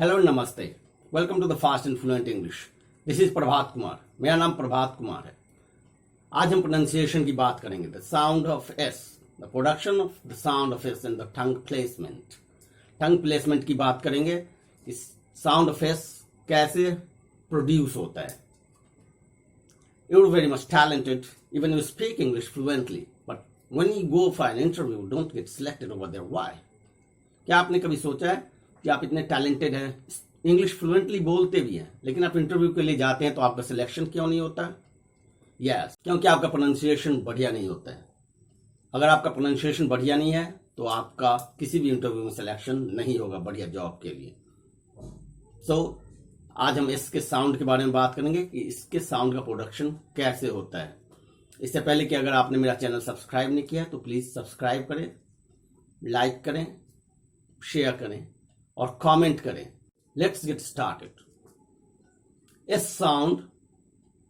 Hello नमस्ते, welcome to the fast and fluent English. This is Prabhat Kumar. मेरा नाम प्रभात कुमार है। आज हम प्रोनाउंसिएशन की बात करेंगे। The sound of S, the production of the sound of S and the tongue placement. Tongue placement की बात करेंगे। इस साउंड ऑफ एस कैसे प्रोड्यूस होता है। You're very much talented, even you speak English fluently, but when you go for an interview, don't get selected over there. Why? क्या आपने कभी सोचा है कि आप इतने टैलेंटेड हैं, इंग्लिश फ्लुएंटली बोलते भी हैं, लेकिन आप इंटरव्यू के लिए जाते हैं तो आपका सिलेक्शन क्यों नहीं होता है? यस, क्योंकि आपका प्रोनाउंसिएशन बढ़िया नहीं होता है। अगर आपका प्रोनाउंसिएशन बढ़िया नहीं है तो आपका किसी भी इंटरव्यू में सिलेक्शन नहीं होगा बढ़िया जॉब के लिए। सो आज हम इसके साउंड के बारे में बात करेंगे कि इसके साउंड का प्रोडक्शन कैसे होता है। इससे पहले कि अगर आपने मेरा चैनल सब्सक्राइब नहीं किया तो प्लीज़ सब्सक्राइब करें, लाइक करें, शेयर करें और कमेंट करें। Let's get started. इस साउंड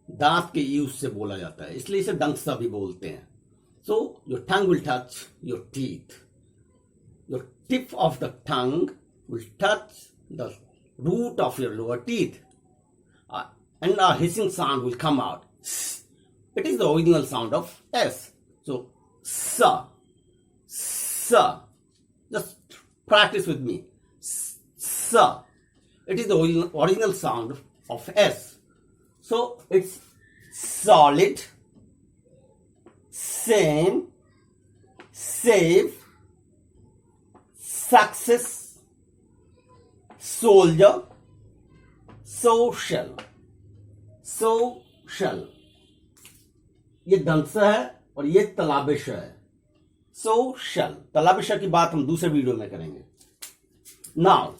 दांत के यूज से बोला जाता है, इसलिए इसे दंसा भी बोलते हैं। So your tongue will touch your teeth, your tip of the tongue will touch the root of your lower teeth, and a hissing sound will come out. It is the original sound of S. So, sa, sa. Just practice with me. Sa. It is the original sound of S. So, it's solid, same, save, success, soldier, social, social। ये दंसा है और ये तलाबिश है। Social, तलाबिशा की बात हम दूसरे video में करेंगे। नाउ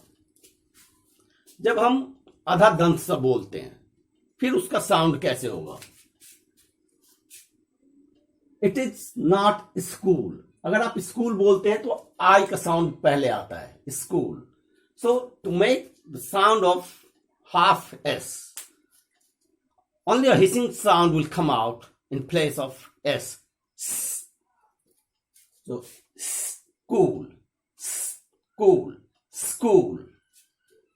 जब हम आधा दंसा बोलते हैं फिर उसका साउंड कैसे होगा। It is not school. अगर आप स्कूल बोलते हैं तो आई का साउंड पहले आता है, school. So to make the sound of half S, only a hissing sound will come out in place of S. So school, school, school,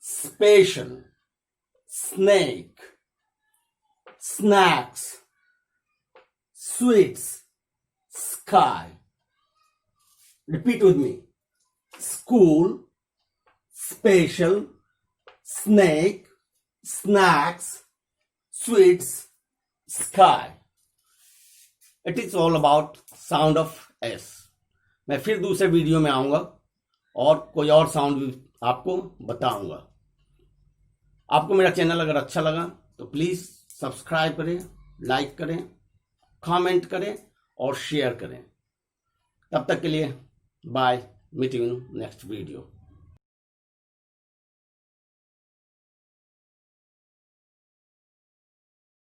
special, snake, snacks, sweets, sky. Repeat with me. School, special, snake, snacks, sweets, sky. It is all about sound of S. मैं फिर दूसरे video में आऊंगा और कोई और sound भी आपको बताऊंगा। आपको मेरा चैनल अगर अच्छा लगा तो प्लीज सब्सक्राइब करें, लाइक करें, कमेंट करें और शेयर करें। तब तक के लिए bye, meet you in next video.